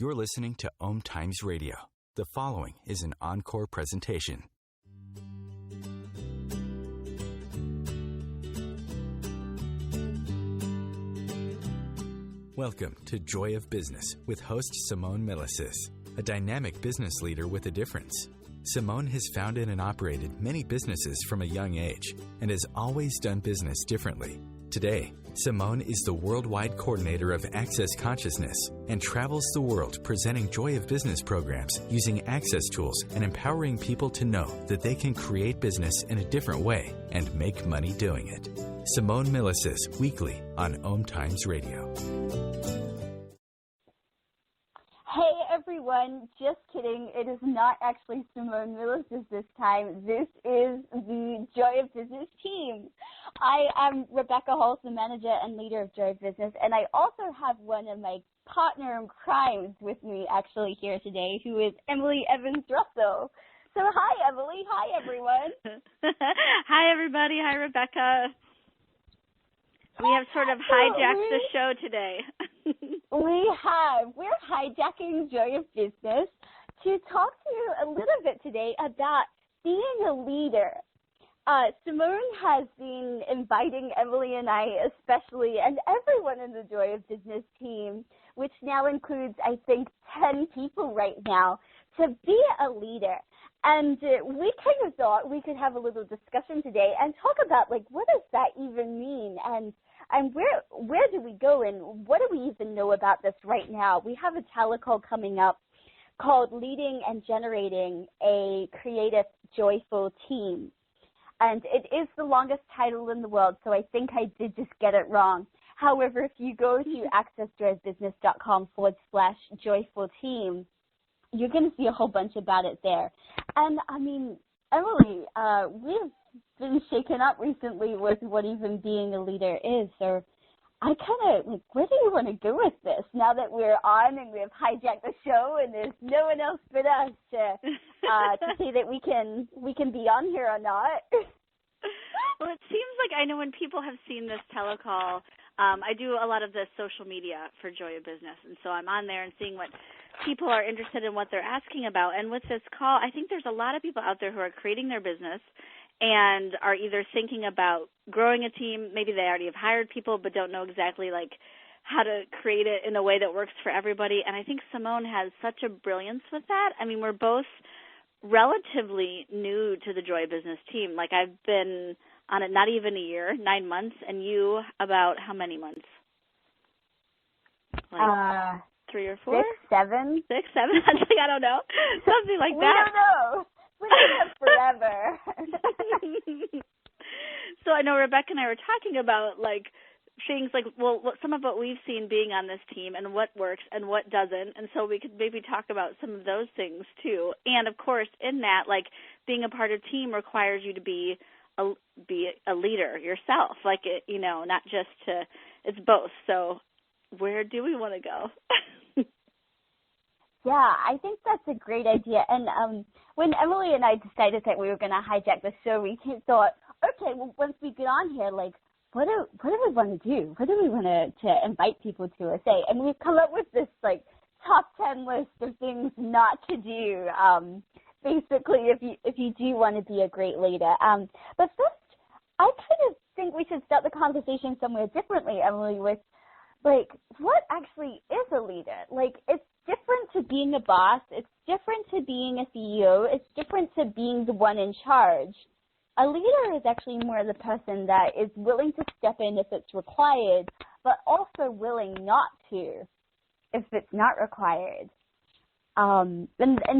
You're listening to OMTimes Radio. The following is an encore presentation. Welcome to Joy of Business with host Simone Milasas, a dynamic business leader with a difference. Simone has founded and operated many businesses from a young age and has always done business differently. Today, Simone is the worldwide coordinator of Access Consciousness and travels the world presenting Joy of Business programs using access tools and empowering people to know that they can create business in a different way and make money doing it. Simone Milasas, weekly on OMTimes Radio. Hey everyone, just kidding. It is not actually Simone Milasas this time. This is the Joy of Business team. I am Rebecca Hulse, the manager and leader of Joy of Business, and I also have one of my partner in crimes with me actually here today, who is Emily Evans Russell. So hi Emily, hi everyone. Hi everybody, hi Rebecca. We have sort of hijacked the show today. We're hijacking Joy of Business to talk to you a little bit today about being a leader. Simone has been inviting Emily and I especially, and everyone in the Joy of Business team, which now includes, I think, 10 people right now, to be a leader. And we kind of thought we could have a little discussion today and talk about, like, what does that even mean? And where do we go, and what do we even know about this right now? We have a telecall coming up called Leading and Generating a Creative, Joyful Team. And it is the longest title in the world, so I think I did just get it wrong. However, if you go to accessjoyofbusiness.com/joyful team, you're going to see a whole bunch about it there. And, I mean, Emily, we've been shaken up recently with what even being a leader is. So I kind of, like, where do you want to go with this now that we're on and we've hijacked the show and there's no one else but us to say that we can be on here or not? Well, it seems like I know when people have seen this telecall, I do a lot of the social media for Joy of Business, and so I'm on there and seeing what people are interested in, what they're asking about. And with this call, I think there's a lot of people out there who are creating their business and are either thinking about growing a team, maybe they already have hired people but don't know exactly like how to create it in a way that works for everybody. And I think Simone has such a brilliance with that. I mean, we're both relatively new to the Joy Business team. Like, I've been on it not even a year, 9 months, and you about how many months? Like 3 or 4? 6, 7. 6, 7? I don't know. Something like that. We don't know. We've been here forever. So I know Rebecca and I were talking about, like, things like, well, some of what we've seen being on this team and what works and what doesn't, and so we could maybe talk about some of those things too. And, of course, in that, like, being a part of a team requires you to be a leader yourself, like, it, you know, not just to, it's both. So where do we want to go? Yeah, I think that's a great idea. And when Emily and I decided that we were going to hijack the show, we thought, okay, well, once we get on here, like, what do we want to do? What do we want to invite people to or say? And we've come up with this, like, top 10 list of things not to do, basically, if you do want to be a great leader. But first, I kind of think we should start the conversation somewhere differently, Emily, with, like, what actually is a leader? Like, it's different to being a boss. It's different to being a CEO. It's different to being the one in charge. A leader is actually more the person that is willing to step in if it's required, but also willing not to if it's not required. And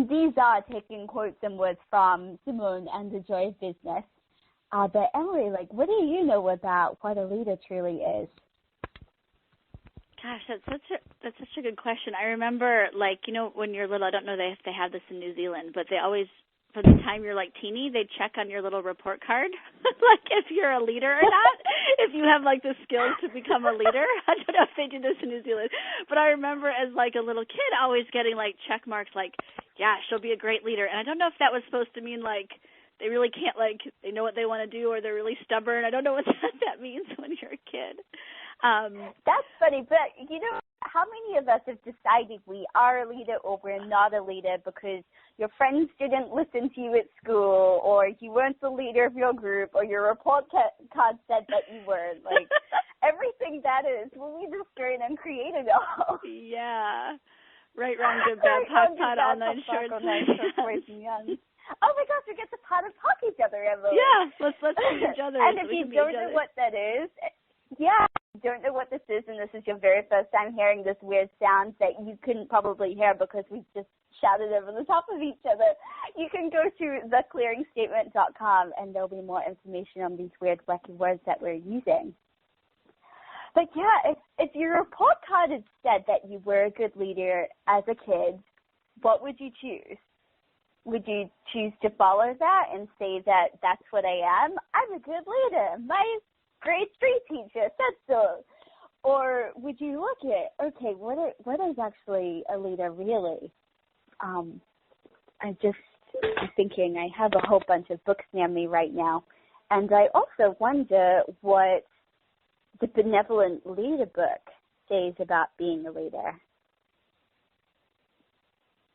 these are taking quotes and words from Simone and the Joy of Business. But Emily, like, what do you know about what a leader truly is? Gosh, that's such a good question. I remember, like, you know, when you're little, I don't know if they have this in New Zealand, but they always, from the time you're like teeny, they check on your little report card, like if you're a leader or not, if you have like the skills to become a leader. I don't know if they do this in New Zealand, but I remember as like a little kid always getting like check marks, like, yeah, she'll be a great leader. And I don't know if that was supposed to mean like they really can't, like, they know what they want to do or they're really stubborn. I don't know what that means when you're a kid. That's funny, but you know, how many of us have decided we are a leader or we're not a leader because your friends didn't listen to you at school, or you weren't the leader of your group, or your report card said that you weren't? Like, everything that is, well, we just straight and created it all. Yeah. Right, wrong, good, bad, pot, all nine shorts. Oh my gosh, we get to pot and talk each other, Emily. Yeah, let's see each other. And so if you don't know what that is, don't know what this is, and this is your very first time hearing this weird sound that you couldn't probably hear because we just shouted over the top of each other, you can go to theclearingstatement.com and there'll be more information on these weird, wacky words that we're using. But yeah, if your report card had said that you were a good leader as a kid, what would you choose? Would you choose to follow that and say that that's what I am? I'm a good leader. My grade 3 teacher said so. Or would you look at, okay, what is actually a leader really? I'm thinking I have a whole bunch of books near me right now. And I also wonder what the Benevolent Leader book says about being a leader.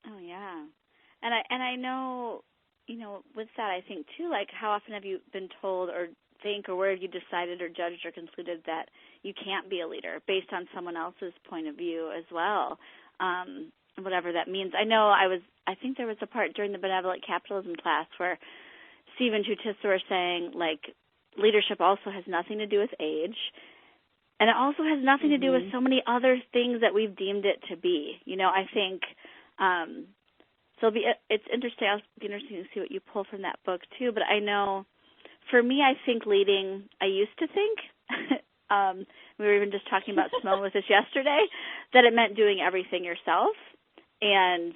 Oh, yeah. And I know, you know, with that, I think, too, like, how often have you been told or think, or where have you decided or judged or concluded that you can't be a leader based on someone else's point of view as well, whatever that means. I know I think there was a part during the Benevolent Capitalism class where Steve and Jutissa were saying, like, leadership also has nothing to do with age, and it also has nothing to do with so many other things that we've deemed it to be. You know, I think so it's interesting. I'll be interesting to see what you pull from that book, too. But I know, for me, I think leading, I used to think, we were even just talking about Simone with us yesterday, that it meant doing everything yourself and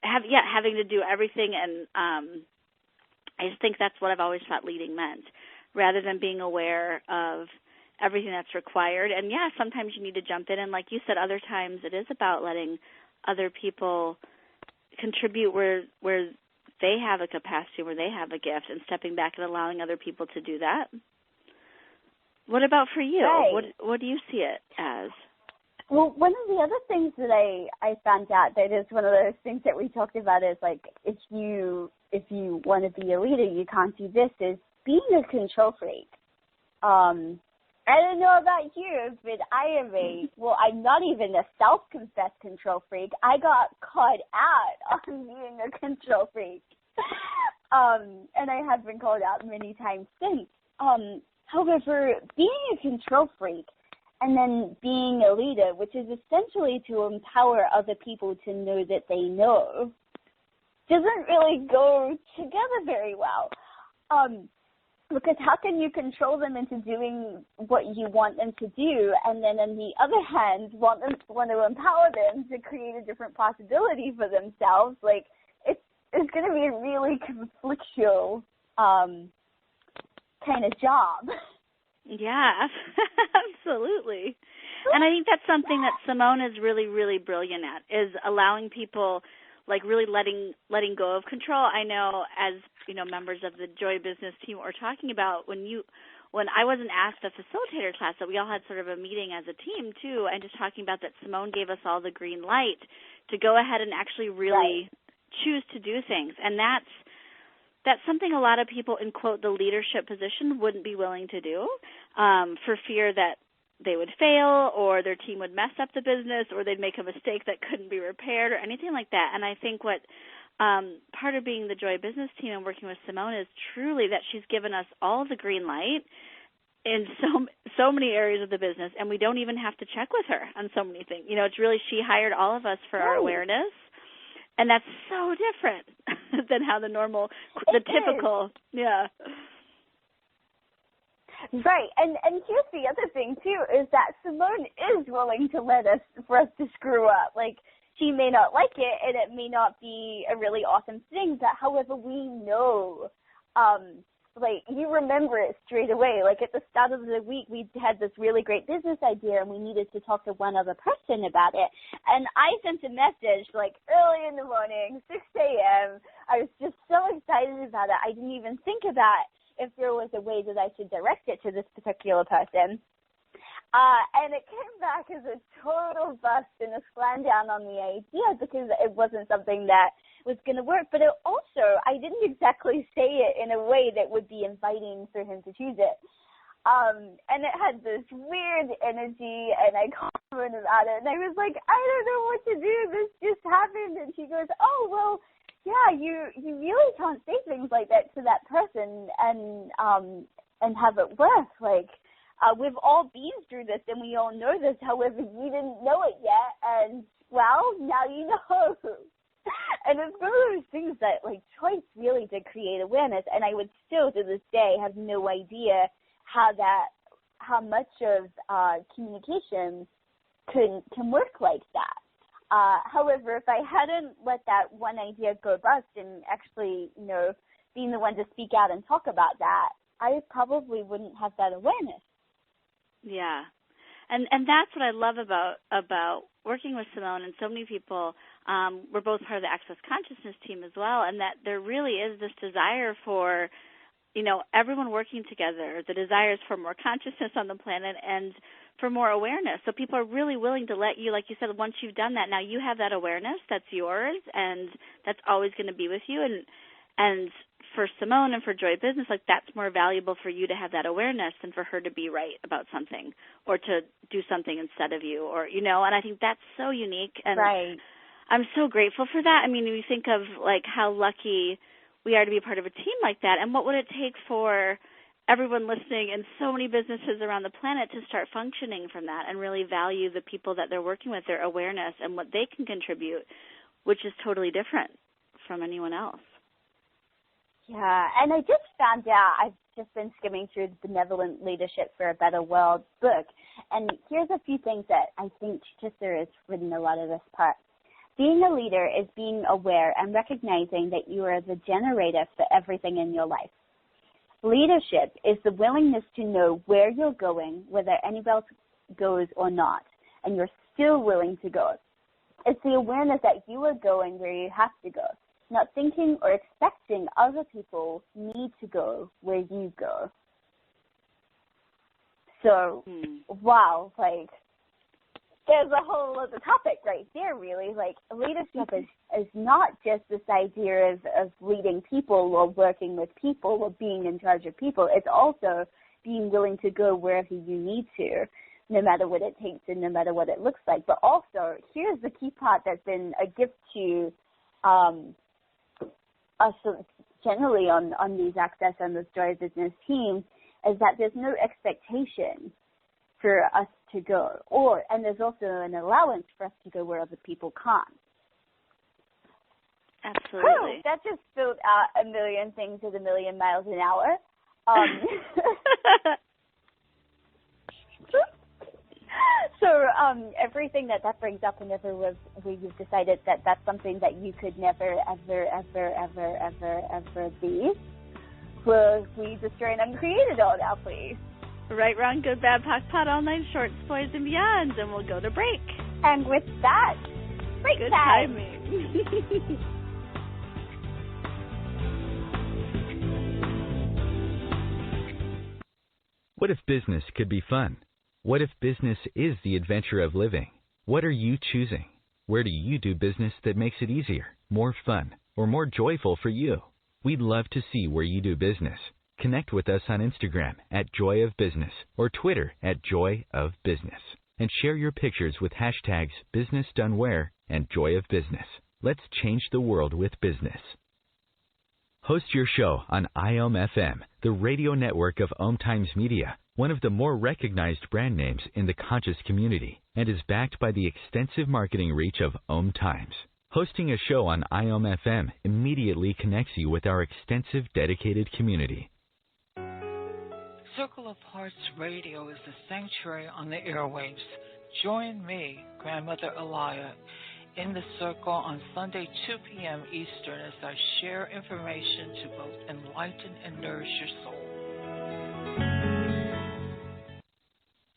having to do everything. And I just think that's what I've always thought leading meant, rather than being aware of everything that's required. And, yeah, sometimes you need to jump in. And like you said, other times it is about letting other people contribute where they have a capacity, where they have a gift, and stepping back and allowing other people to do that. What about for you? Right. What do you see it as? Well, one of the other things that I found out that is one of those things that we talked about is, like, if you want to be a leader, you can't do this, is being a control freak. I don't know about you, but I'm not even a self-confessed control freak. I got called out on being a control freak. And I have been called out many times since. However, being a control freak and then being a leader, which is essentially to empower other people to know that they know, doesn't really go together very well. Because how can you control them into doing what you want them to do, and then on the other hand want to empower them to create a different possibility for themselves? Like, it's going to be a really conflictual kind of job. Yeah, absolutely. And I think that's something that Simone is really, really brilliant at, is allowing people, like, really letting go of control. I know, as you know, members of the Joy Business team were talking about, when I wasn't asked a facilitator class, that we all had sort of a meeting as a team too, and just talking about that Simone gave us all the green light to go ahead and actually really choose to do things. And that's something a lot of people in, quote, the leadership position wouldn't be willing to do, for fear that they would fail, or their team would mess up the business, or they'd make a mistake that couldn't be repaired, or anything like that. And I think what part of being the Joy Business team and working with Simone is truly that she's given us all the green light in so many areas of the business, and we don't even have to check with her on so many things. You know, it's really, she hired all of us for our awareness, and that's so different than how the typical, yeah. Right, and here's the other thing too, is that Simone is willing to for us to screw up. Like, she may not like it, and it may not be a really awesome thing, but however, we know, like, you remember it straight away. Like, at the start of the week, we had this really great business idea, and we needed to talk to one other person about it. And I sent a message, like, early in the morning, 6 a.m. I was just so excited about it. I didn't even think about if there was a way that I should direct it to this particular person. And it came back as a total bust and a slam down on the idea because it wasn't something that was going to work. But it also, I didn't exactly say it in a way that would be inviting for him to choose it. And it had this weird energy, and I commented about it, and I was like, I don't know what to do. This just happened. And she goes, oh, well, yeah, you really can't say things like that to that person and have it work. Like, we've all been through this, and we all know this. However, you didn't know it yet, and, well, now you know. And it's one of those things that, like, choice really did create awareness, and I would still, to this day, have no idea how much of communication can work like that. However, if I hadn't let that one idea go bust and actually, being the one to speak out and talk about that, I probably wouldn't have that awareness. Yeah. And that's what I love about working with Simone, and so many people. We're both part of the Access Consciousness team as well, and that there really is this desire for everyone working together, the desires for more consciousness on the planet and for more awareness. So people are really willing to let you, like you said, once you've done that, now you have that awareness that's yours and that's always going to be with you. And for Simone and for Joy Business, like that's more valuable for you to have that awareness than for her to be right about something or to do something instead of you or, and I think that's so unique. And right. I'm so grateful for that. I mean, when you think of like how lucky we are to be a part of a team like that, and what would it take for everyone listening and so many businesses around the planet to start functioning from that and really value the people that they're working with, their awareness and what they can contribute, which is totally different from anyone else. Yeah, and I just found out, I've just been skimming through the Benevolent Leadership for a Better World book, and here's a few things that I think Chichester has written a lot of this part. Being a leader is being aware and recognizing that you are the generator for everything in your life. Leadership is the willingness to know where you're going, whether anybody else goes or not, and you're still willing to go. It's the awareness that you are going where you have to go, not thinking or expecting other people need to go where you go. So, wow, like, there's a whole other topic right there, really. Like, leadership is not just this idea of leading people or working with people or being in charge of people. It's also being willing to go wherever you need to, no matter what it takes and no matter what it looks like. But also, here's the key part that's been a gift to us generally on these Access and the Joy Business team, is that there's no expectation for us to go, and there's also an allowance for us to go where other people can't. Absolutely. Oh, that just spilled out a million things at a million miles an hour. So everything that brings up whenever we've decided that that's something that you could never, ever, ever, ever, ever, ever be, will we destroy and uncreate it all now, please? Right, wrong, good, bad, POC, POD, all nine shorts, boys, and beyonds, and we'll go to break. And with that, break good time. Timing. What if business could be fun? What if business is the adventure of living? What are you choosing? Where do you do business that makes it easier, more fun, or more joyful for you? We'd love to see where you do business. Connect with us on Instagram at Joy of Business or Twitter at Joy of Business, and share your pictures with hashtags BusinessDoneWhere and Joy of Business. Let's change the world with business. Host your show on IOM FM, the radio network of OMTimes Media, one of the more recognized brand names in the conscious community, and is backed by the extensive marketing reach of OMTimes. Hosting a show on IOM FM immediately connects you with our extensive dedicated community. Circle of Hearts Radio is the sanctuary on the airwaves. Join me, Grandmother Elia, in the circle on Sunday, 2 p.m. Eastern, as I share information to both enlighten and nourish your soul.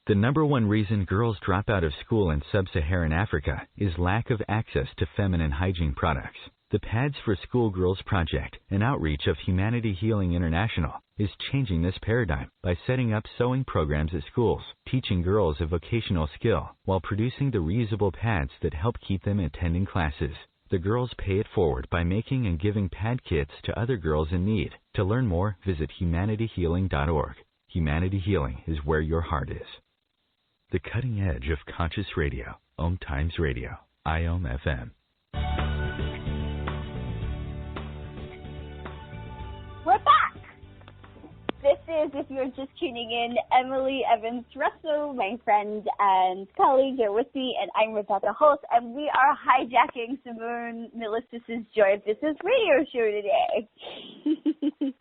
The number one reason girls drop out of school in sub-Saharan Africa is lack of access to feminine hygiene products. The Pads for Schoolgirls project, an outreach of Humanity Healing International, is changing this paradigm by setting up sewing programs at schools, teaching girls a vocational skill, while producing the reusable pads that help keep them attending classes. The girls pay it forward by making and giving pad kits to other girls in need. To learn more, visit humanityhealing.org. Humanity Healing is where your heart is. The cutting edge of conscious radio, OMTimes Radio, IOM FM. We're back! This is, if you're just tuning in, Emily Evans Russell, my friend and colleague here with me, and I'm Rebecca Hulse, and we are hijacking Simone Milasas' Joy of Business radio show today.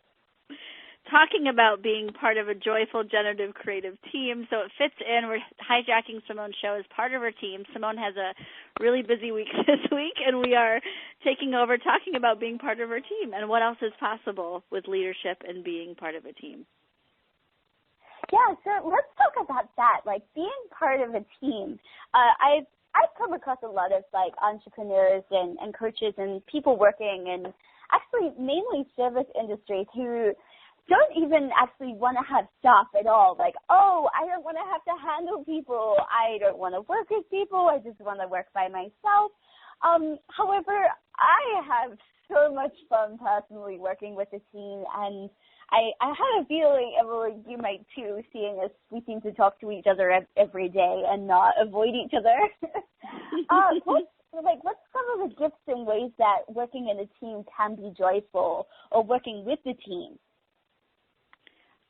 Talking about being part of a joyful, generative, creative team. So it fits in. We're hijacking Simone's show as part of her team. Simone has a really busy week this week, and we are taking over talking about being part of her team and what else is possible with leadership and being part of a team. Yeah, so let's talk about that, like being part of a team. I've come across a lot of like entrepreneurs and coaches and people working in actually mainly service industries who don't even actually want to have staff at all. Like, oh, I don't want to have to handle people. I don't want to work with people. I just want to work by myself. However, I have so much fun personally working with a team, and I have a feeling, Emily, you might too, seeing as we seem to talk to each other every day and not avoid each other. What's some of the gifts and ways that working in a team can be joyful, or working with the team?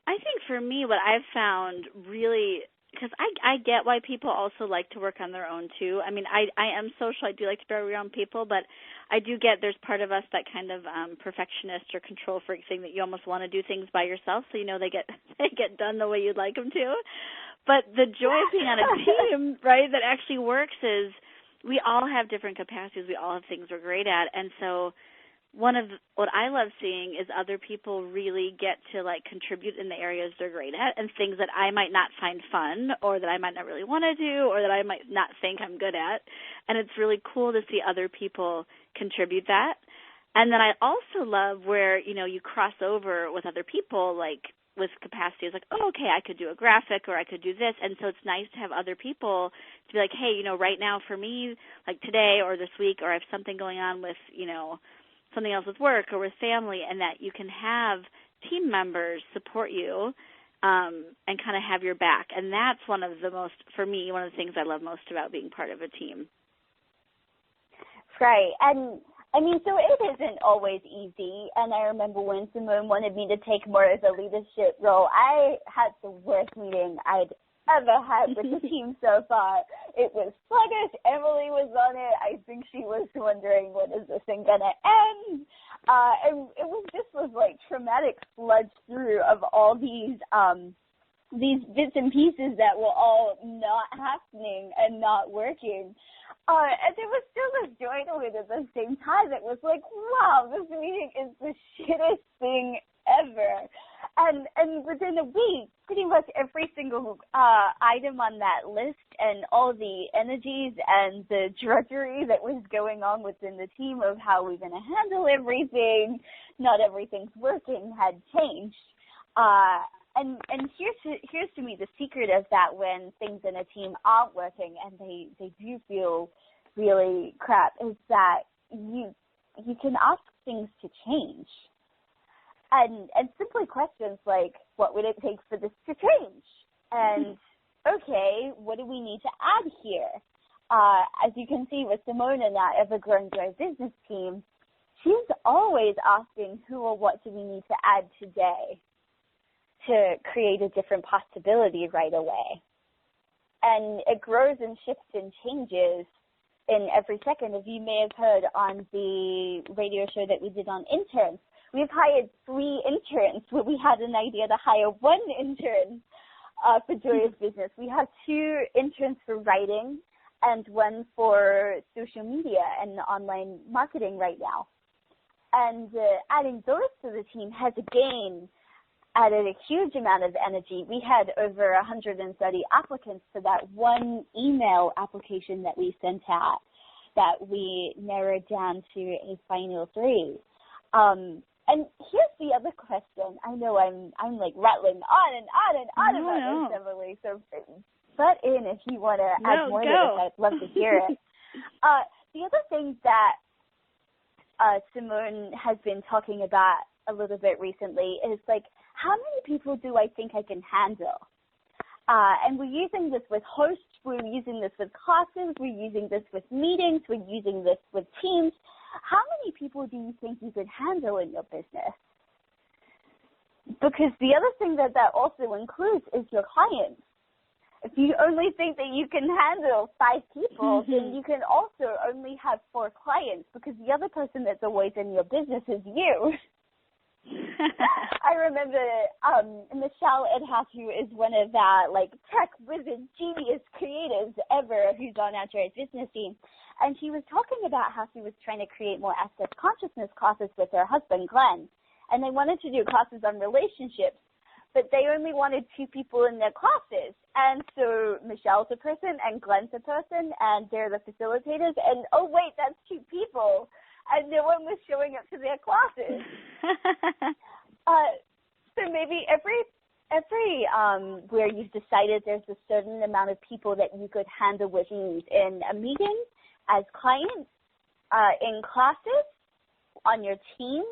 I think for me, what I've found really, because I get why people also like to work on their own too. I mean, I am social. I do like to be around people, but I do get there's part of us that kind of perfectionist or control freak thing that you almost want to do things by yourself, so you know they get done the way you'd like them to. But the joy of being on a team, right, that actually works is we all have different capacities. We all have things we're great at, and so one of what I love seeing is other people really get to like contribute in the areas they're great at, and things that I might not find fun or that I might not really want to do or that I might not think I'm good at. And it's really cool to see other people contribute that. And then I also love where, you know, you cross over with other people, like with capacities, like, oh, okay, I could do a graphic or I could do this. And so it's nice to have other people to be like, hey, you know, right now for me, like today or this week, or I have something going on with, you know, something else with work or with family, and that you can have team members support you and kind of have your back. And that's one of the most, for me, one of the things I love most about being part of a team. Right. And, I mean, so it isn't always easy. And I remember when Simone wanted me to take more of a leadership role, I had the worst meeting I'd ever had with the team so far. It was sluggish. Emily was on it. I think she was wondering, when is this thing going to end? And it was just like traumatic sludge through of all these bits and pieces that were all not happening and not working. And there was still this joy to it at the same time. It was like, wow, this meeting is the shittest thing ever. And within a week, pretty much every single item on that list and all the energies and the drudgery that was going on within the team of how we're going to handle everything, not everything's working, had changed. And here's to me the secret of that when things in a team aren't working and they do feel really crap, is that you can ask things to change. And simply questions like, what would it take for this to change? And, okay, what do we need to add here? As you can see with Simone and that ever-growing Joy Business team, she's always asking who or what do we need to add today to create a different possibility right away. And it grows and shifts and changes in every second. As you may have heard on the radio show that we did on interns, we've hired 3 interns where we had an idea to hire 1 intern for Joy of Business. We have 2 interns for writing and 1 for social media and online marketing right now. And adding those to the team has again added a huge amount of energy. We had over 130 applicants for that 1 email application that we sent out. that we narrowed down to a final 3. And here's the other question. I know I'm like rattling on and on and on about this, Emily. So butt in if you want to add more to this. I'd love to hear it. The other thing that Simone has been talking about a little bit recently is like, how many people do I think I can handle? And we're using this with hosts, we're using this with classes, we're using this with meetings, we're using this with teams. How many people do you think you could handle in your business? Because the other thing that also includes is your clients. If you only think that you can handle 5 people, then you can also only have 4 clients, because the other person that's always in your business is you. I remember Michelle Edhouse, who is one of our like tech wizard genius creatives ever, who's on our Generative business team, and she was talking about how she was trying to create more access consciousness classes with her husband Glenn, and they wanted to do classes on relationships, but they only wanted 2 people in their classes, and so Michelle's a person and Glenn's a person, and they're the facilitators, and oh wait, that's 2 people. And no one was showing up to their classes. So maybe every where you've decided there's a certain amount of people that you could handle with ease in a meeting, as clients, in classes, on your team,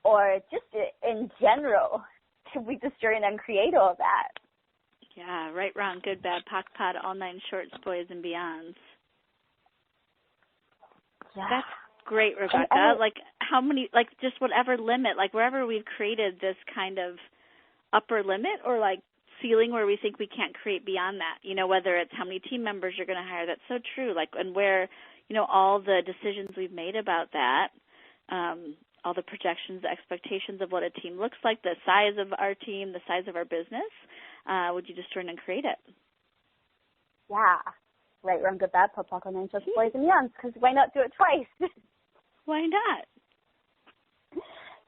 or just in general. Can we just join and create all that? Yeah, right, wrong, good, bad, pock, pot, all 9 shorts, boys, and beyonds. Yeah. That's great, Rebecca. Like how many, like just whatever limit, like wherever we've created this kind of upper limit or like ceiling where we think we can't create beyond that, you know, whether it's how many team members you're going to hire, that's so true, like, and where, you know, all the decisions we've made about that, all the projections, the expectations of what a team looks like, the size of our team, the size of our business, would you just turn and create it? Yeah. Right, wrong, good, bad, pop, pock, 9 shorts, boys, and beyonds, because why not do it twice? Why not?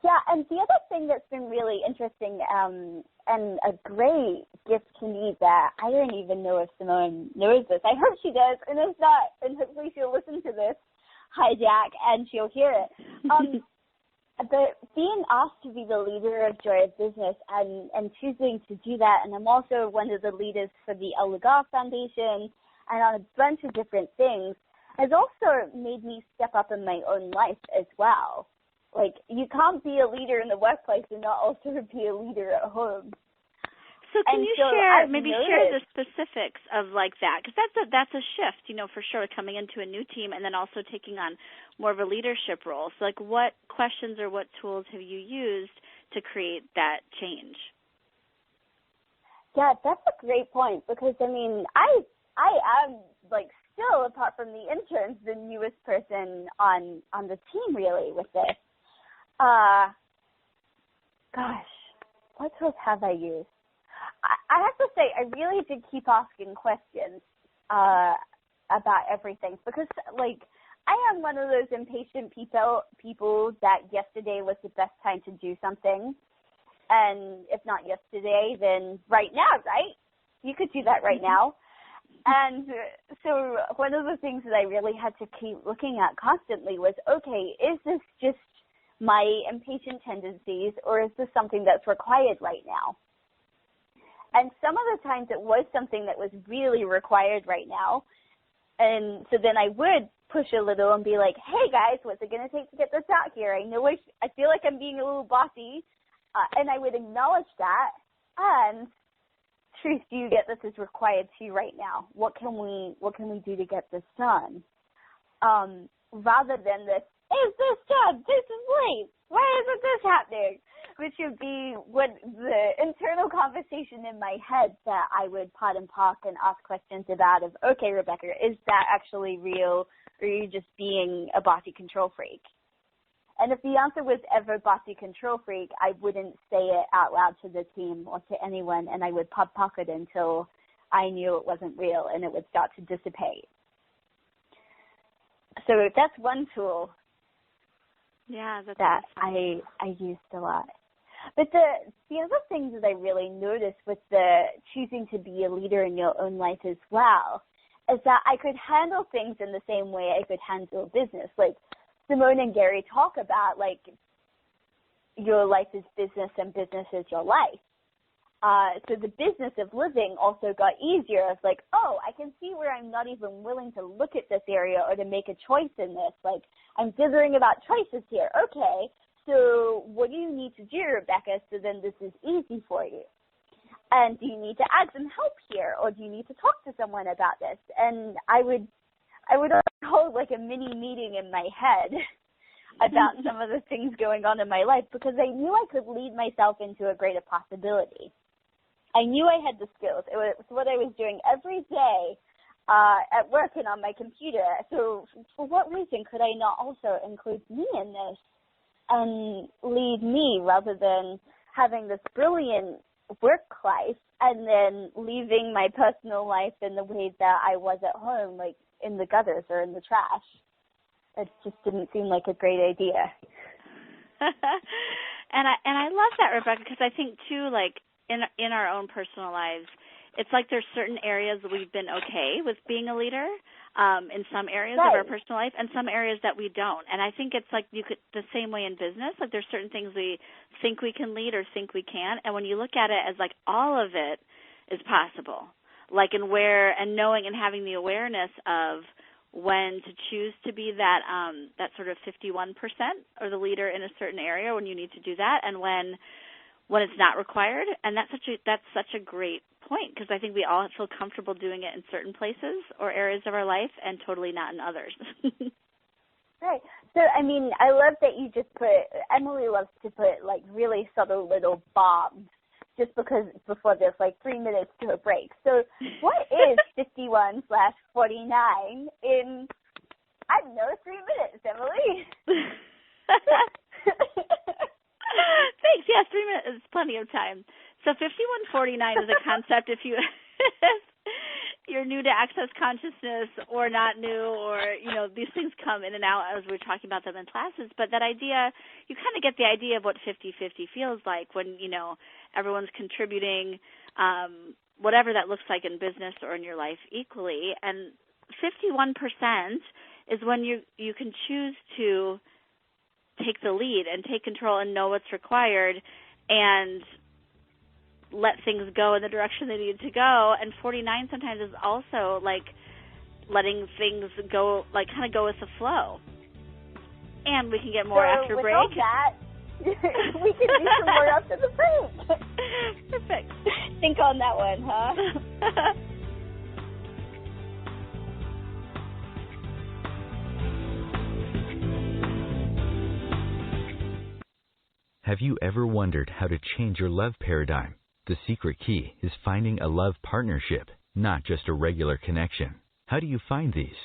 Yeah, and the other thing that's been really interesting and a great gift to me that I don't even know if Simone knows this. I hope she does, and if not, and hopefully she'll listen to this hijack and she'll hear it. But being asked to be the leader of Generative Business and choosing to do that, and I'm also one of the leaders for the El Lugar Foundation and on a bunch of different things, has also made me step up in my own life as well. Like, you can't be a leader in the workplace and not also be a leader at home. So can you share the specifics of like that? Because that's a shift, you know, for sure, coming into a new team and then also taking on more of a leadership role. So like what questions or what tools have you used to create that change? Yeah, that's a great point, because, I mean, I am, like, still, apart from the interns, the newest person on the team, really, with this. Gosh, what tools have I used? I have to say, I really did keep asking questions about everything, because, like, I am one of those impatient people that yesterday was the best time to do something, and if not yesterday, then right now, right? You could do that right now. And so one of the things that I really had to keep looking at constantly was, okay, is this just my impatient tendencies, or is this something that's required right now? And some of the times it was something that was really required right now. And so then I would push a little and be like, hey, guys, what's it going to take to get this out here? I know I feel like I'm being a little bossy, and I would acknowledge that. And truth, do you get this is required to you right now? What can we do to get this done? Rather than this, is this done? This is late. Why isn't this happening? Which would be what the internal conversation in my head that I would pot and pock and ask questions about of, okay, Rebecca, is that actually real, or are you just being a bossy control freak? And if the answer was ever bossy control freak, I wouldn't say it out loud to the team or to anyone, and I would pop it until I knew it wasn't real and it would start to dissipate. So that's one tool. Yeah, that's that awesome. I used a lot. But the other things that I really noticed with the choosing to be a leader in your own life as well is that I could handle things in the same way I could handle business. Like Simone and Gary talk about, like, your life is business and business is your life. So the business of living also got easier. It's like, oh, I can see where I'm not even willing to look at this area or to make a choice in this. Like, I'm dithering about choices here. Okay, so what do you need to do, Rebecca, so then this is easy for you? And do you need to add some help here, or do you need to talk to someone about this? And I would hold like a mini meeting in my head about some of the things going on in my life, because I knew I could lead myself into a greater possibility. I knew I had the skills. It was what I was doing every day at work and on my computer. So for what reason could I not also include me in this and lead me, rather than having this brilliant work life and then leaving my personal life in the way that I was at home, like in the gutters or in the trash? It just didn't seem like a great idea. And I love that, Rebecca, because I think too, like in our own personal lives, it's like there's certain areas that we've been okay with being a leader in some areas of our personal life, and some areas that we don't. And I think it's like you could the same way in business. Like there's certain things we think we can lead or think we can, and when you look at it as like all of it is possible, like and knowing and having the awareness of when to choose to be that sort of 51% or the leader in a certain area when you need to do that, and when it's not required. And that's such a great point, because I think we all feel comfortable doing it in certain places or areas of our life and totally not in others. Right. So, I mean, I love that you just Emily loves to put like really subtle little bombs just because before there's like 3 minutes to a break. So what is 51/49 in, I don't know, 3 minutes, Emily? Thanks. Yes, 3 minutes is plenty of time. So 51/49 is a concept if you're new to access consciousness or not new, or, these things come in and out as we're talking about them in classes. But that idea, you kind of get the idea of what 50/50 feels like when, everyone's contributing, whatever that looks like in business or in your life equally. And 51% is when you can choose to take the lead and take control and know what's required and let things go in the direction they need to go. And 49 sometimes is also like letting things go, like kind of go with the flow. And we can get more after break. All that, we can do some more after the break. Perfect. Think on that one, huh? Have you ever wondered how to change your love paradigm? The secret key is finding a love partnership, not just a regular connection. How do you find these?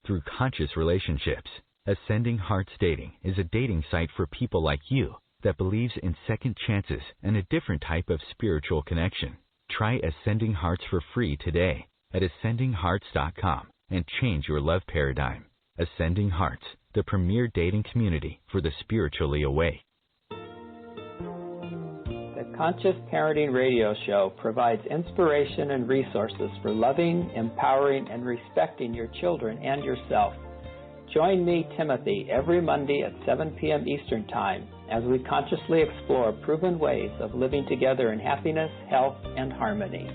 Through conscious relationships. Ascending Hearts Dating is a dating site for people like you that believes in second chances and a different type of spiritual connection. Try Ascending Hearts for free today at ascendinghearts.com and change your love paradigm. Ascending Hearts, the premier dating community for the spiritually awake. The Conscious Parenting Radio Show provides inspiration and resources for loving, empowering, and respecting your children and yourself. Join me, Timothy, every Monday at 7 p.m. Eastern Time as we consciously explore proven ways of living together in happiness, health, and harmony.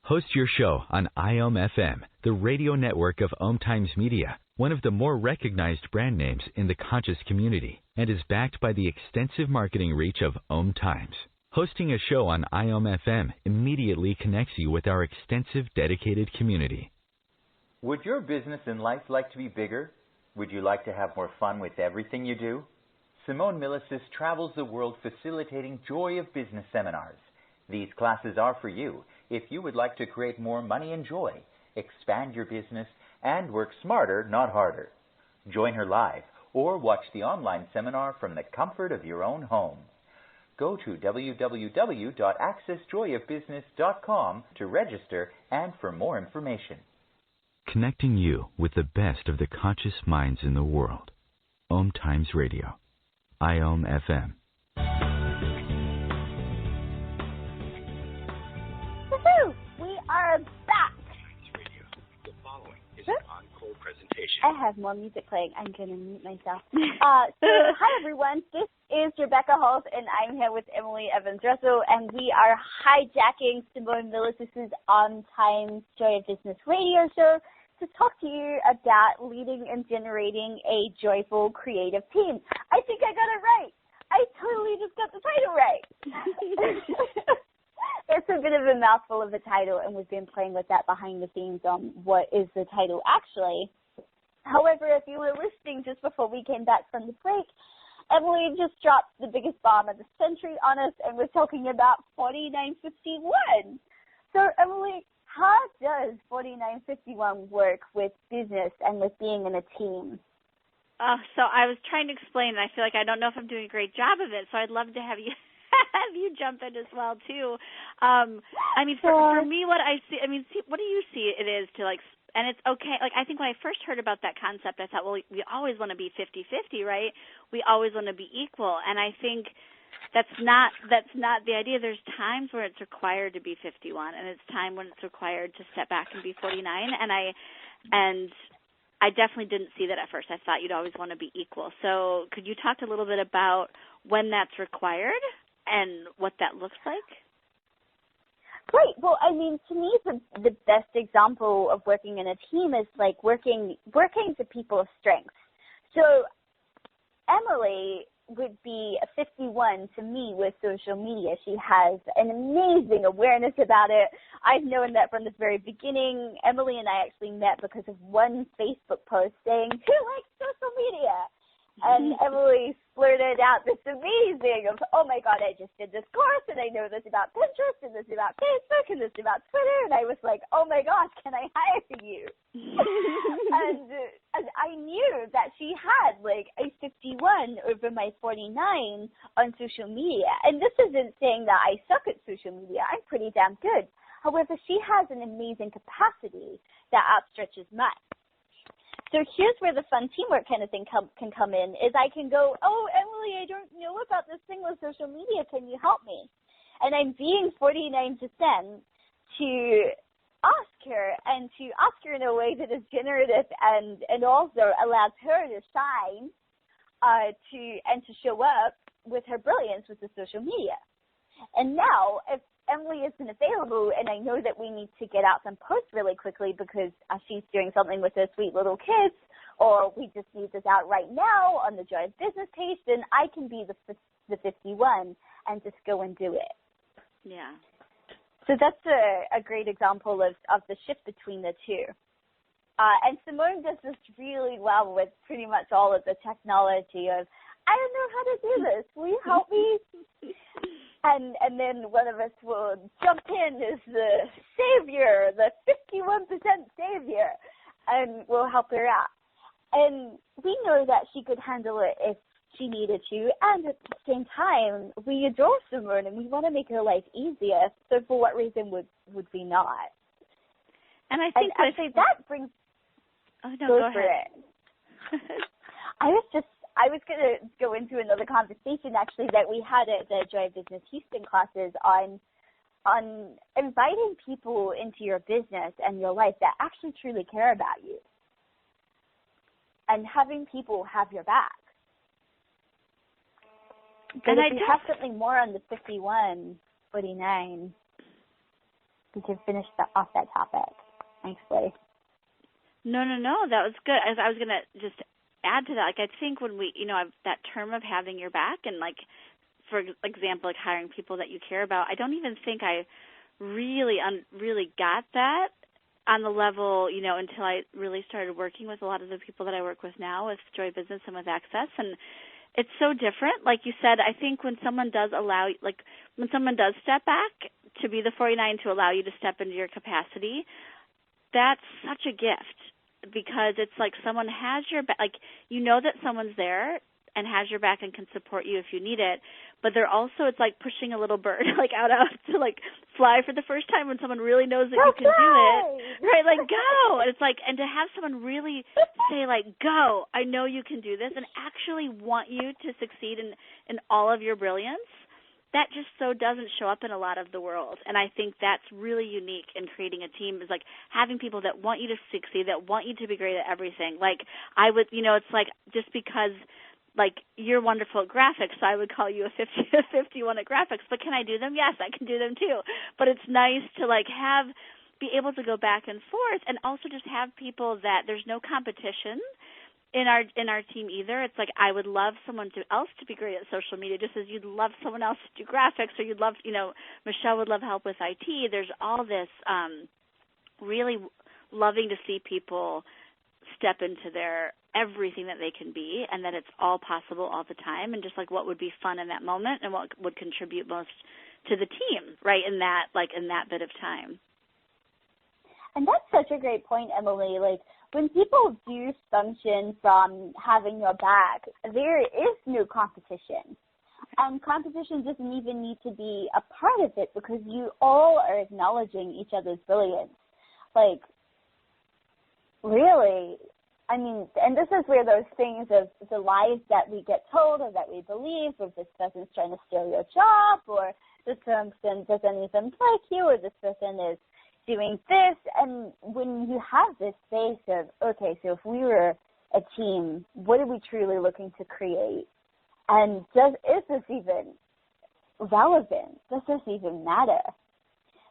Host your show on IOM-FM, the radio network of OMTimes Media, one of the more recognized brand names in the conscious community, and is backed by the extensive marketing reach of OMTimes. Hosting a show on IOM-FM immediately connects you with our extensive dedicated community. Would your business and life like to be bigger? Would you like to have more fun with everything you do? Simone Milasas travels the world facilitating Joy of Business seminars. These classes are for you if you would like to create more money and joy, expand your business, and work smarter, not harder. Join her live or watch the online seminar from the comfort of your own home. Go to www.accessjoyofbusiness.com to register and for more information. Connecting you with the best of the conscious minds in the world. OMTimes Radio. IOM-FM. Woohoo! We are is an encore presentation. I have more music playing. I'm going to mute myself. Hi, everyone. This is Rebecca Hulse, and I'm here with Emily Evans Russell, and we are hijacking Simone Milasas' OMTimes Joy of Business radio show to talk to you about leading and generating a joyful, creative team. I think I got it right. I totally just got the title right. It's a bit of a mouthful of a title, and we've been playing with that behind the scenes on what is the title actually. However, if you were listening just before we came back from the break, Emily just dropped the biggest bomb of the century on us and was talking about 4951. So, Emily, how does 4951 work with business and with being in a team? So I was trying to explain, and I feel like I don't know if I'm doing a great job of it, so I'd love to have you jump in as well, too. I mean, for me, what I see, what do you see it is to, like, and it's okay. Like, I think when I first heard about that concept, I thought, well, we always want to be 50-50, right? We always want to be equal. And I think that's not the idea. There's times where it's required to be 51, and it's time when it's required to step back and be 49. And I definitely didn't see that at first. I thought you'd always want to be equal. So could you talk a little bit about when that's required and what that looks like? Great. Well, I mean, to me, the best example of working in a team is like working to people's strengths. So Emily would be a 51 to me with social media. She has an amazing awareness about it. I've known that from the very beginning. Emily and I actually met because of one Facebook post saying, who likes social media? And Emily blurted out this amazing of, oh my God, I just did this course and I know this about Pinterest and this about Facebook and this about Twitter. And I was like, oh my gosh, can I hire you? and I knew that she had like a 51 over my 49 on social media. And this isn't saying that I suck at social media. I'm pretty damn good. However, she has an amazing capacity that outstretches mine. So here's where the fun teamwork kind of thing can come in, is I can go, oh, Emily, I don't know about this thing with social media. Can you help me? And I'm being 49% to ask her, and to ask her in a way that is generative and also allows her to shine to show up with her brilliance with the social media. And now, if Emily isn't available, and I know that we need to get out some posts really quickly because she's doing something with her sweet little kids, or we just need this out right now on the Joy of Business page, then I can be the 51 and just go and do it. Yeah. So that's a great example of the shift between the two. And Simone does this really well with pretty much all of the technology of, I don't know how to do this. Will you help me? And then one of us will jump in as the savior, the 51% savior, and we'll help her out. And we know that she could handle it if she needed to, and at the same time, we adore Simone and we want to make her life easier, so for what reason would we not? And I think that brings... Oh, no, go ahead. I was going to go into another conversation, actually, that we had at the Joy of Business Houston classes on inviting people into your business and your life that actually truly care about you, and having people have your back. But if you have something more on the 51, 49, we can finish off that topic. Actually. No, that was good. I was going to just add to that, like, I think when we, that term of having your back, and like, for example, like hiring people that you care about, I don't even think I really got that on the level, until I really started working with a lot of the people that I work with now with Joy Business and with Access. And it's so different. Like you said, I think when someone does when someone does step back to be the 49, to allow you to step into your capacity, that's such a gift. Because it's like someone has your back, like that someone's there and has your back and can support you if you need it, but they're also, it's like pushing a little bird like out to like fly for the first time when someone really knows that you can do it, right? Like, go. And it's like, and to have someone really say like, go, I know you can do this, and actually want you to succeed in all of your brilliance, that just so doesn't show up in a lot of the world. And I think that's really unique in creating a team, is like having people that want you to succeed, that want you to be great at everything. Like I would, it's like just because like you're wonderful at graphics, so I would call you a 51 at graphics. But can I do them? Yes, I can do them too. But it's nice to like be able to go back and forth, and also just have people that there's no competition in our team either. It's like I would love someone else to be great at social media, just as you'd love someone else to do graphics, or you'd love, Michelle would love help with IT. There's all this really loving to see people step into their everything that they can be, and that it's all possible all the time, and just like what would be fun in that moment and what would contribute most to the team, right, in that bit of time. And that's such a great point, Emily. Like, when people do function from having your back, there is no competition. And competition doesn't even need to be a part of it, because you all are acknowledging each other's brilliance. Like, really, I mean, and this is where those things of the lies that we get told or that we believe, or this person's trying to steal your job, or this person doesn't even like you, or this person is doing this. And when you have this space of, okay, so if we were a team, what are we truly looking to create? And is this even relevant? Does this even matter?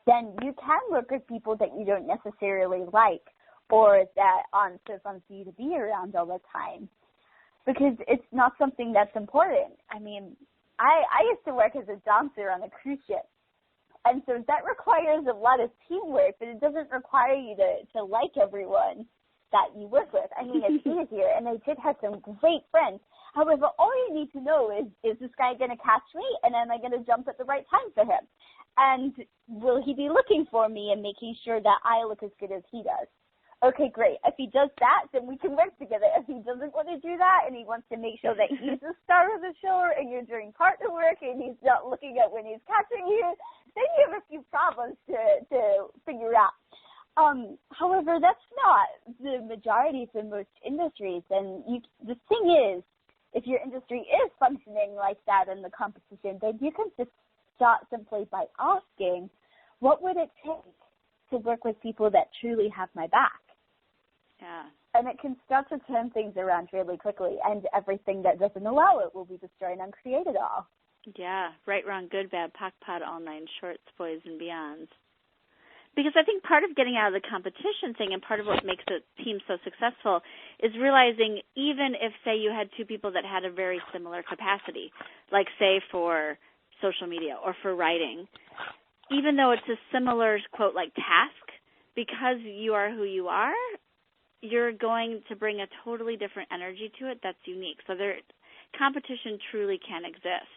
Then you can work with people that you don't necessarily like, or that aren't so fun for you to be around all the time, because it's not something that's important. I mean, I used to work as a dancer on a cruise ship, and so that requires a lot of teamwork, but it doesn't require you to like everyone that you work with. I mean, it's easier, and I did have some great friends. However, all you need to know is this guy going to catch me, and am I going to jump at the right time for him? And will he be looking for me and making sure that I look as good as he does? Okay, great. If he does that, then we can work together. If he doesn't want to do that, and he wants to make sure that he's the star of the show, and you're doing partner work, and he's not looking at when he's catching you, then you have a few problems to figure out. However, that's not the majority for most industries. And the thing is, if your industry is functioning like that in the competition, then you can just start simply by asking, what would it take to work with people that truly have my back? Yeah. And it can start to turn things around really quickly, and everything that doesn't allow it will be destroyed and uncreated all. Yeah, right, wrong, good, bad, pock, pot, all nine shorts, boys, and beyonds. Because I think part of getting out of the competition thing, and part of what makes a team so successful, is realizing even if, say, you had two people that had a very similar capacity, like, say, for social media or for writing, even though it's a similar, quote, like, task, because you are who you are, you're going to bring a totally different energy to it that's unique. So competition truly can exist.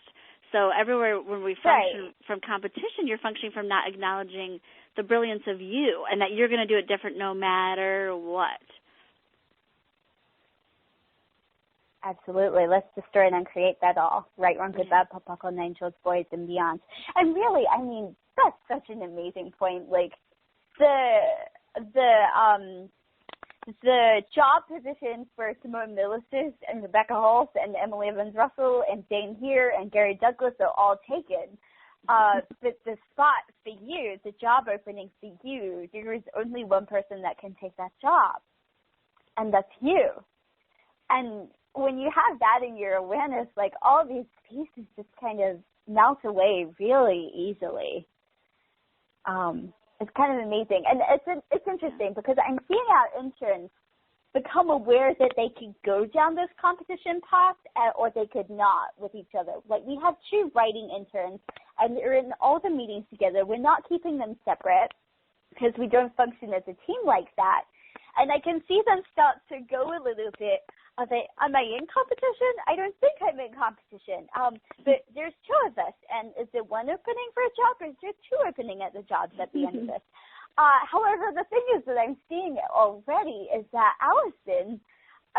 So everywhere when we function from competition, you're functioning from not acknowledging the brilliance of you, and that you're going to do it different no matter what. Absolutely. Let's destroy and uncreate that all. Right, wrong, good, bad, pop, all nine shorts, boys, and beyond. And really, I mean, that's such an amazing point. Like, the job positions for Simone Milasas and Rebecca Hulse and Emily Evans Russell and Jane Here and Gary Douglas are all taken. But the spot for you, the job opening for you, there is only one person that can take that job, and that's you. And when you have that in your awareness, like, all these pieces just kind of melt away really easily. It's kind of amazing. And it's interesting because I'm seeing our interns become aware that they could go down this competition path or they could not with each other. Like, we have two writing interns, and they're in all the meetings together. We're not keeping them separate because we don't function as a team like that. And I can see them start to go a little bit. Am I in competition? I don't think I'm in competition. But there's two of us, and is there one opening for a job, or is there two opening at the jobs at the end of this? However, the thing is that I'm seeing already is that Allison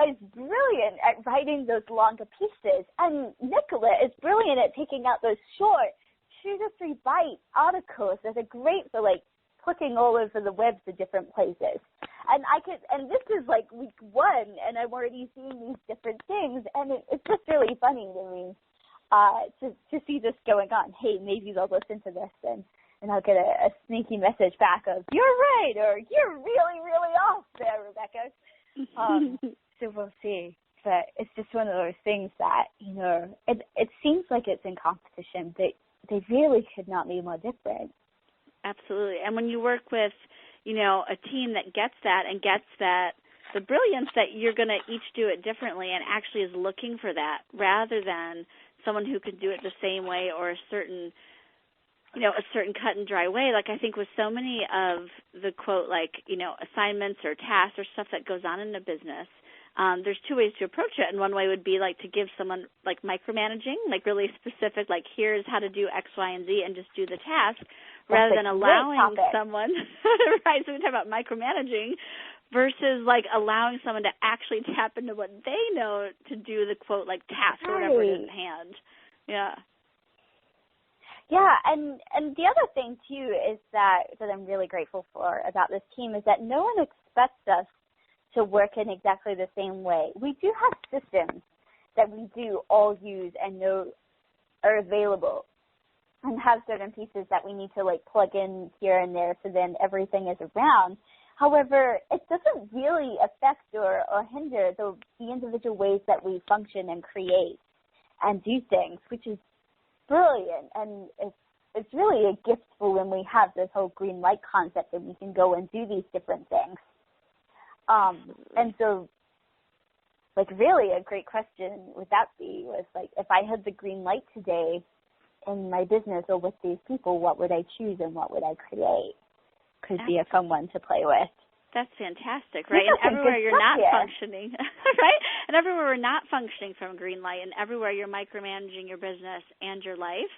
is brilliant at writing those longer pieces, and Nicola is brilliant at taking out those short 2 to 3 byte articles that are great for, like, clicking all over the web to different places. And this is like week 1, and I'm already seeing these different things, and it's just really funny to me. to see this going on. Hey, maybe they'll listen to this and I'll get a sneaky message back of, you're right, or you're really, really off there, Rebecca. So we'll see. But it's just one of those things that, it seems like it's in competition, but they really could not be more different. Absolutely. And when you work with, a team that gets that and gets that, the brilliance that you're going to each do it differently and actually is looking for that rather than someone who can do it the same way or a certain cut and dry way. Like I think with so many of the quote, assignments or tasks or stuff that goes on in a business, there's two ways to approach it. And one way would be like to give someone like micromanaging, like really specific, like here's how to do X, Y, and Z and just do the task rather than allowing someone, right, so we talk about micromanaging versus like allowing someone to actually tap into what they know to do the quote, like task or whatever it is at hand. Yeah. Yeah, and the other thing, too, is that I'm really grateful for about this team is that no one expects us to work in exactly the same way. We do have systems that we do all use and know are available and have certain pieces that we need to, like, plug in here and there so then everything is around. However, it doesn't really affect or hinder the individual ways that we function and create and do things, which is brilliant, and it's really a gift for when we have this whole green light concept that we can go and do these different things. And so, like, really a great question would that be was, like, if I had the green light today in my business or with these people, what would I choose and what would I create? Could be a fun one to play with. That's fantastic, right? And everywhere you're not functioning, right? And everywhere we're not functioning from green light and everywhere you're micromanaging your business and your life,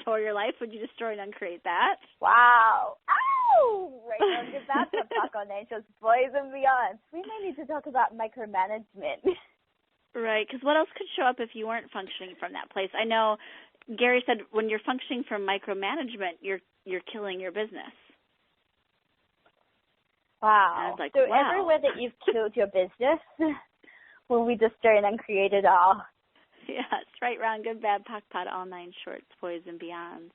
or your life, would you destroy and uncreate that? Wow. Ow! Right, now get that to talk on Angels, Boys and Beyond. We may need to talk about micromanagement. Right, because what else could show up if you weren't functioning from that place? I know Gary said when you're functioning from micromanagement, you're killing your business. Wow. Like, so wow. Everywhere that you've killed your business, will we destroy and uncreate it all? Yes, right, wrong, good, bad, pock, pot, all nine shorts, boys and beyonds.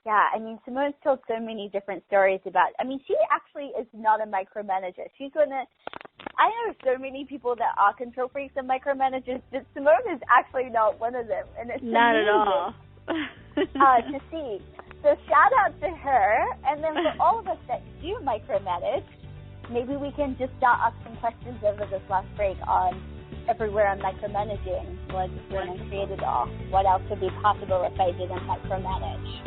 Yeah, I mean, Simone's told so many different stories about, she actually is not a micromanager. I know so many people that are control freaks and micromanagers, but Simone is actually not one of them. And it's not at all. To see. So shout out to her, and then for all of us that do micromanage, maybe we can just start asking questions over this last break on everywhere I'm micromanaging. What when I create it all? What else would be possible if I didn't micromanage?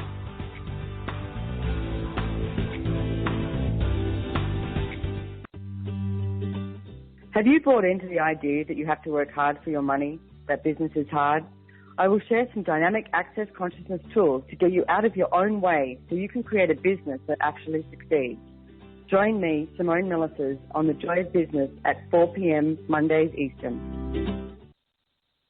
Have you bought into the idea that you have to work hard for your money, that business is hard? I will share some dynamic access consciousness tools to get you out of your own way so you can create a business that actually succeeds. Join me, Simone Milasas, on The Joy of Business at 4 p.m. Mondays Eastern.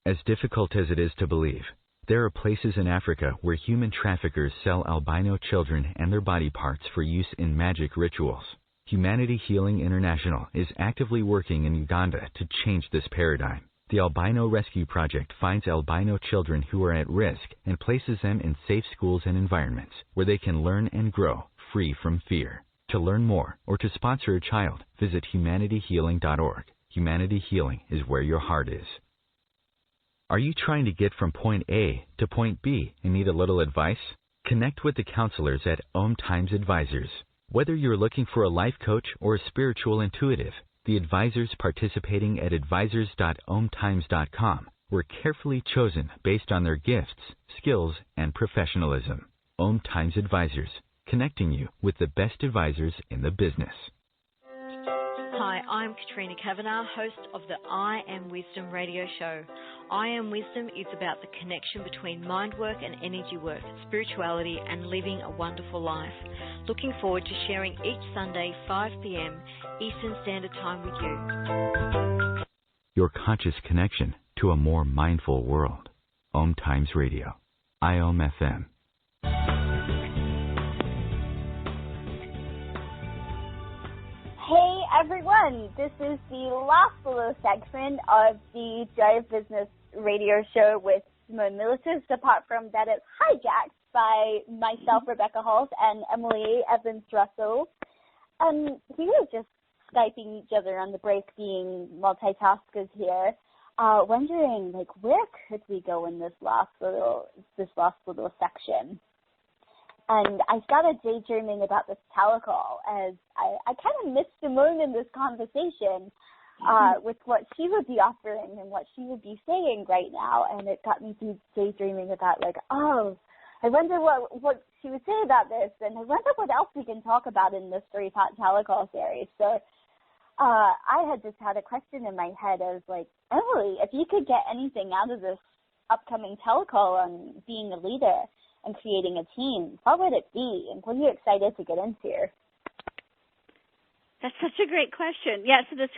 As difficult as it is to believe, there are places in Africa where human traffickers sell albino children and their body parts for use in magic rituals. Humanity Healing International is actively working in Uganda to change this paradigm. The Albino Rescue Project finds albino children who are at risk and places them in safe schools and environments where they can learn and grow free from fear. To learn more or to sponsor a child, visit humanityhealing.org. Humanity Healing is where your heart is. Are you trying to get from point A to point B and need a little advice? Connect with the counselors at OMTimes Advisors. Whether you're looking for a life coach or a spiritual intuitive, the advisors participating at advisors.omtimes.com were carefully chosen based on their gifts, skills, and professionalism. OMTimes Advisors, connecting you with the best advisors in the business. Hi, I'm Katrina Kavanagh, host of the I Am Wisdom radio show. I Am Wisdom is about the connection between mind work and energy work, spirituality, and living a wonderful life. Looking forward to sharing each Sunday, 5 p.m. Eastern Standard Time with you. Your conscious connection to a more mindful world. OMTimes Radio. IOM FM. Hey everyone. This is the last little segment of the Joy of Business radio show with Simone Milasas, apart from that it's hijacked by myself, Rebecca Hulse, and Emily Evans Russell. We were just Skyping each other on the break, being multitaskers here, wondering, like, where could we go in this last little section? And I started daydreaming about this telecall, as I kind of missed Simone in this conversation with what she would be offering and what she would be saying right now, and it got me daydreaming about, like, oh, I wonder what she would say about this, and I wonder what else we can talk about in this 3-part telecall series. So I had just had a question in my head of, like, Emily, if you could get anything out of this upcoming telecall on being a leader and creating a team, what would it be, and what are you excited to get into? That's such a great question. Yeah, so this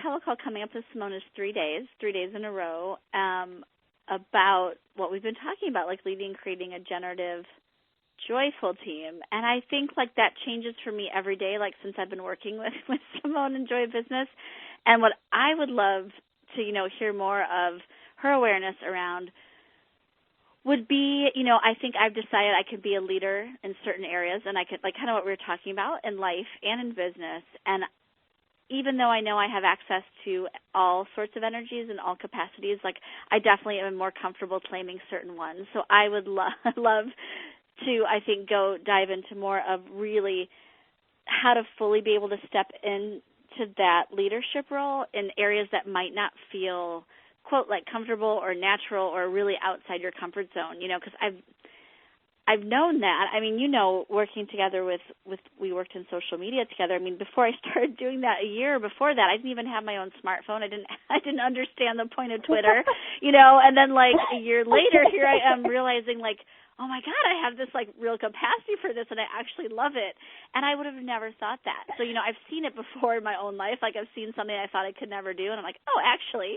telecall coming up with Simone is 3 days in a row, about what we've been talking about, like leading, creating a generative, joyful team. And I think, like, that changes for me every day, like, since I've been working with Simone and Joy of Business. And what I would love to, hear more of her awareness around would be, I think I've decided I could be a leader in certain areas, and I could, like, kind of what we were talking about in life and in business. And even though I know I have access to all sorts of energies and all capacities, like, I definitely am more comfortable claiming certain ones. So I would love to, I think, dive into more of really how to fully be able to step into that leadership role in areas that might not feel, quote, like comfortable or natural or really outside your comfort zone, because I've known that. I mean, working together we worked in social media together. I mean, before I started doing that, a year before that, I didn't even have my own smartphone. I didn't understand the point of Twitter, and then, like, a year later, here I am realizing, like, oh my God, I have this, like, real capacity for this, and I actually love it. And I would have never thought that. So, I've seen it before in my own life. Like, I've seen something I thought I could never do, and I'm like, oh, actually,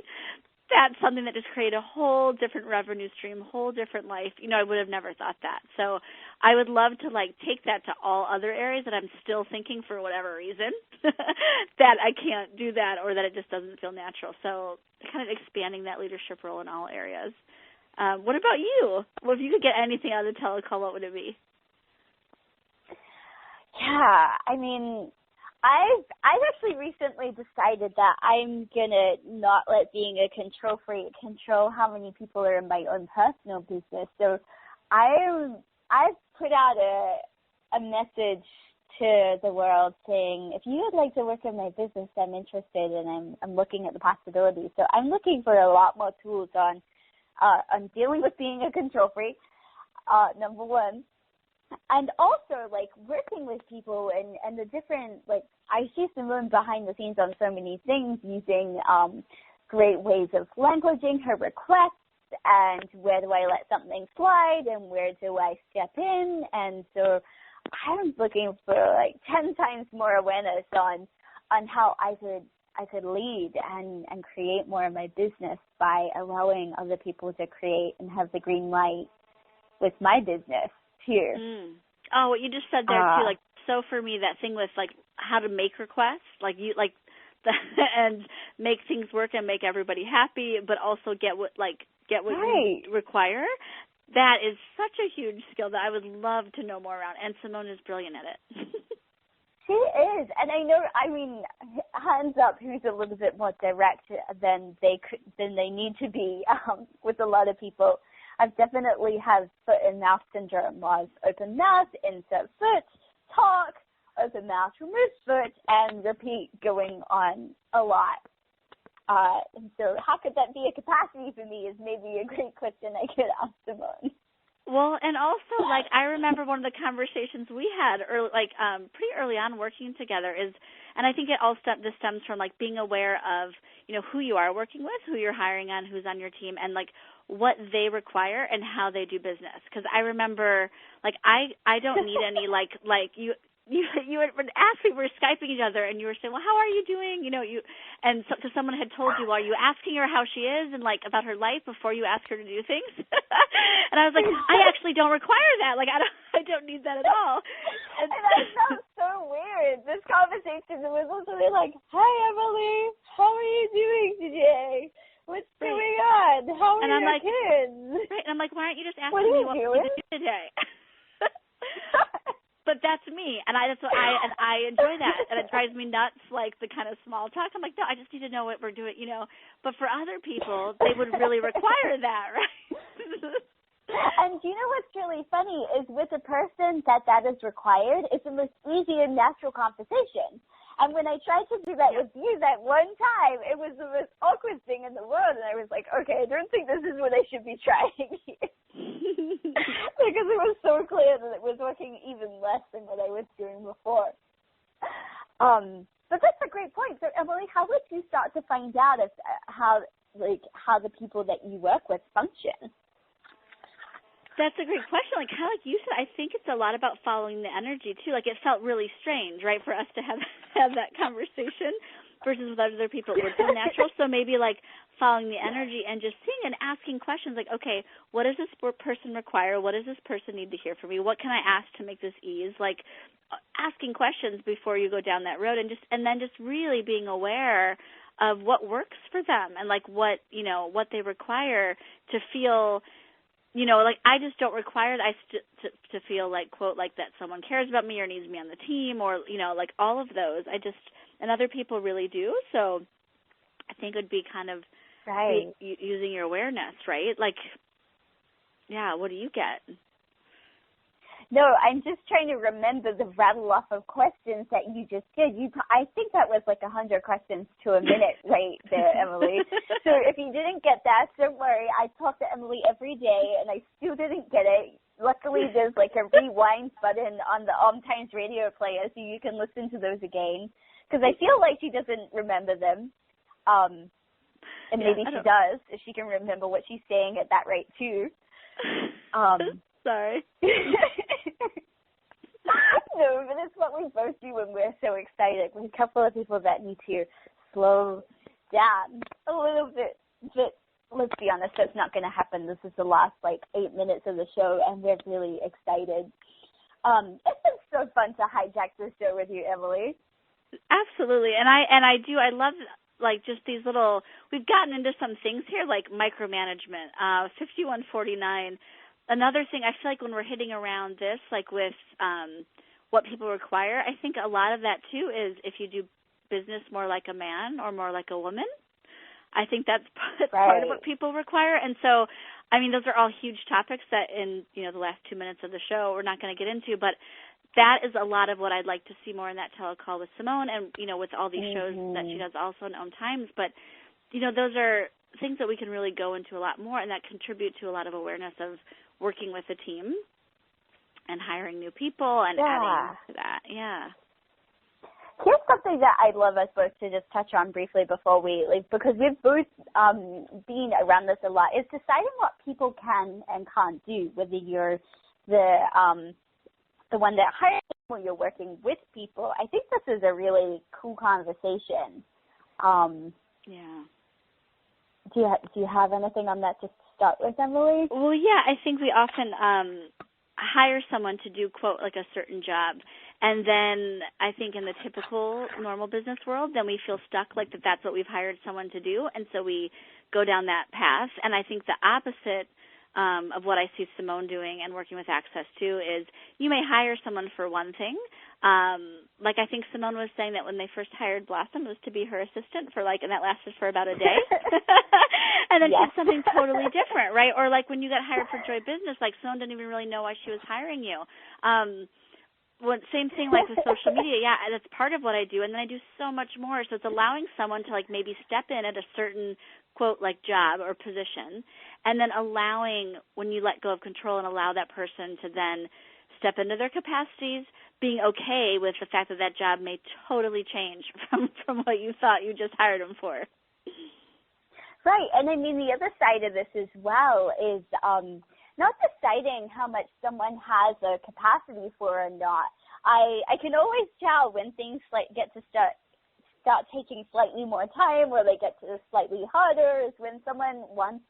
that's something that just created a whole different revenue stream, whole different life. I would have never thought that. So I would love to, like, take that to all other areas that I'm still thinking for whatever reason that I can't do that or that it just doesn't feel natural. So kind of expanding that leadership role in all areas. What about you? Well, if you could get anything out of the telecall, what would it be? Yeah, I mean, I've actually recently decided that I'm gonna not let being a control freak control how many people are in my own personal business. So I've put out a message to the world saying, if you would like to work in my business, I'm interested, and I'm looking at the possibilities. So I'm looking for a lot more tools on dealing with being a control freak, number one. And also, like, working with people and the different, like, I see Simone behind the scenes on so many things, using great ways of languaging her requests, and where do I let something slide, and where do I step in. And so I'm looking for, like, 10 times more awareness on how I could lead and create more of my business by allowing other people to create and have the green light with my business too. Oh, what you just said there too, like, so for me, that thing with, like, how to make requests, like, and make things work and make everybody happy, but also get what right. You require. That is such a huge skill that I would love to know more around, and Simone is brilliant at it. She is, and I know, I mean, hands up, who's a little bit more direct than they need to be with a lot of people. I've definitely have foot and mouth syndrome, of open mouth, insert foot, talk, open mouth, remove foot, and repeat going on a lot. And so how could that be a capacity for me is maybe a great question I could ask Simone. Well, and also, like, I remember one of the conversations we had pretty early on working together and I think it all stems from, like, being aware of, who you are working with, who you're hiring on, who's on your team, and, like, what they require and how they do business. Because I remember, like, I don't need any, like you, you would ask me, we were Skyping each other, and you were saying, well, how are you doing? And so someone had told you, are you asking her how she is and, like, about her life before you ask her to do things? And I was like, I actually don't require that. Like, I don't need that at all. And that sounds so weird. This conversation was literally like, hi, Emily, how are you doing today? What's going on? How are your kids? Right, and I'm like, why aren't you just asking me what you do today? But that's me, and I enjoy that, and it drives me nuts, like the kind of small talk. I'm like, no, I just need to know what we're doing, But for other people, they would really require that, right? And do you know what's really funny is with a person that is required, it's the most easy and natural conversation. And when I tried to do that with you that one time, it was the most awkward thing in the world, and I was like, okay, I don't think this is what I should be trying here. Because it was so clear that it was working even less than what I was doing before. But that's a great point. So, Emily, how would you start to find out how the people that you work with function? That's a great question. Like, kind of like you said, I think it's a lot about following the energy, too. Like, it felt really strange, right, for us to have that conversation versus with other people. It would feel natural. So maybe, like, following the energy and just seeing and asking questions like, okay, what does this person require? What does this person need to hear from me? What can I ask to make this ease? Like, asking questions before you go down that road and then just really being aware of what works for them and, like, what they require to feel – like I just don't require that to feel like, quote, like that someone cares about me or needs me on the team or, like all of those. And other people really do. So I think it would be kind of using your awareness, right? Like, yeah, what do you get? No, I'm just trying to remember the rattle off of questions that you just did. I think that was like 100 questions to a minute right there, Emily. So if you didn't get that, don't worry. I talk to Emily every day, and I still didn't get it. Luckily, there's like a rewind button on the OMTimes radio player, so you can listen to those again. Because I feel like she doesn't remember them. And maybe she does, if she can remember what she's saying at that rate, too. Sorry. No, but it's what we both do when we're so excited. There's a couple of people that need to slow down a little bit. But let's be honest, that's not going to happen. This is the last, 8 minutes of the show, and we're really excited. It's been so fun to hijack this show with you, Emily. Absolutely. And I love just these little, we've gotten into some things here, like micromanagement, 5149. Another thing, I feel like when we're hitting around this, like with what people require, I think a lot of that, too, is if you do business more like a man or more like a woman. I think that's part of what people require. And so, I mean, those are all huge topics that in, the last 2 minutes of the show we're not going to get into. But that is a lot of what I'd like to see more in that telecall with Simone and, with all these shows that she does also in OMTimes. But, those are things that we can really go into a lot more and that contribute to a lot of awareness of working with a team and hiring new people and adding to that. Yeah. Here's something that I'd love us both to just touch on briefly before we leave, because we've both been around this a lot, is deciding what people can and can't do, whether you're the one that hires or you're working with people. I think this is a really cool conversation. Yeah. Do you have anything on that to start with, Emily? Well, yeah, I think we often hire someone to do, quote, like a certain job. And then I think in the typical normal business world, then we feel stuck like that's what we've hired someone to do. And so we go down that path. And I think the opposite of what I see Simone doing and working with Access to is you may hire someone for one thing. Like I think Simone was saying that when they first hired Blossom, it was to be her assistant for and that lasted for about a day. And then she did something totally different, right? Or like when you got hired for Joy Business, Simone didn't even really know why she was hiring you. Same thing like with social media. Yeah, that's part of what I do. And then I do so much more. So it's allowing someone to maybe step in at a certain, quote, job or position, and then allowing, when you let go of control and allow that person to then step into their capacities, being okay with the fact that that job may totally change from what you thought you just hired them for. Right. And I mean, the other side of this as well is not deciding how much someone has a capacity for or not. I can always tell when things like get to start taking slightly more time, or they get to slightly harder, is when someone wants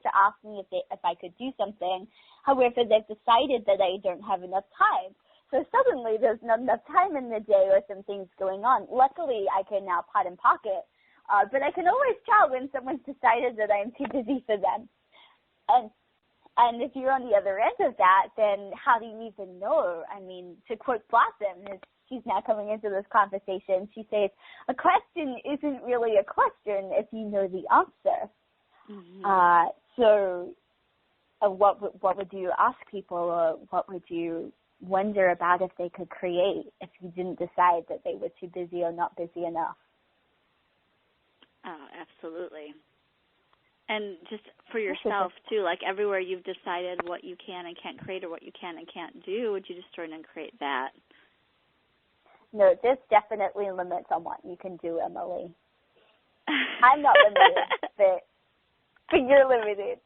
to ask me if I could do something. However, they've decided that I don't have enough time. So suddenly there's not enough time in the day or some things going on. Luckily, I can now pot and pocket. But I can always tell when someone's decided that I'm too busy for them. And if you're on the other end of that, then how do you even know? I mean, to quote Blossom, she's now coming into this conversation, she says, a question isn't really a question if you know the answer. Mm-hmm. So what would you ask people, or what would you wonder about if they could create if you didn't decide that they were too busy or not busy enough? Oh, absolutely. And just for yourself, too, like everywhere you've decided what you can and can't create or what you can and can't do, would you just turn and create that? No, there's definitely limits on what you can do, Emily. I'm not limited, but you're limited.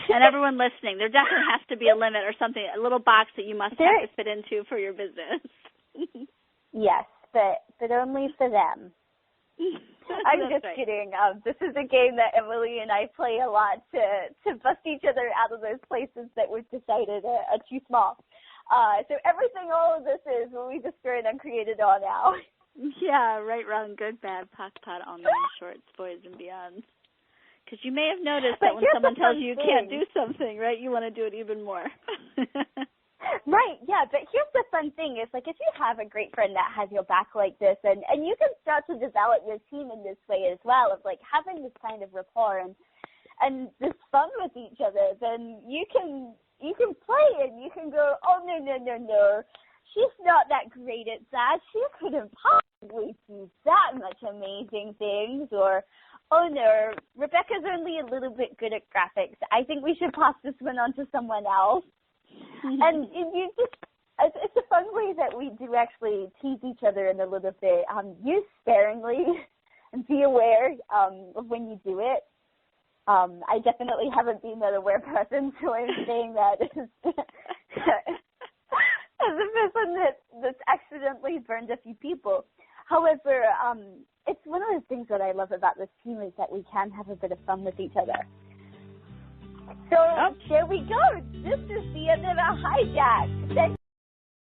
And everyone listening, there definitely has to be a limit or something, a little box that you must have to fit into for your business. Yes, but only for them. I'm just kidding. This is a game that Emily and I play a lot to bust each other out of those places that we've decided are too small. So everything, all of this is what we just throw and created all now. Yeah, right, wrong, good, bad, pock, pot, online, shorts, boys, and beyond. Because you may have noticed that when someone tells you can't do something, right, you want to do it even more. Right, yeah, but here's the fun thing is, like, if you have a great friend that has your back like this, and you can start to develop your team in this way as well, of, like, having this kind of rapport and this fun with each other, then you can play and you can go, oh, no, she's not that great at that. She couldn't possibly do that much amazing things, or, oh, no, Rebecca's only a little bit good at graphics. I think we should pass this one on to someone else. And it's a fun way that we do actually tease each other in a little bit. Use sparingly and be aware of when you do it. I definitely haven't been that aware person, so I'm saying that as a person that's accidentally burned a few people. However, it's one of the things that I love about this team is that we can have a bit of fun with each other. So there we go. This is the end of our hijack.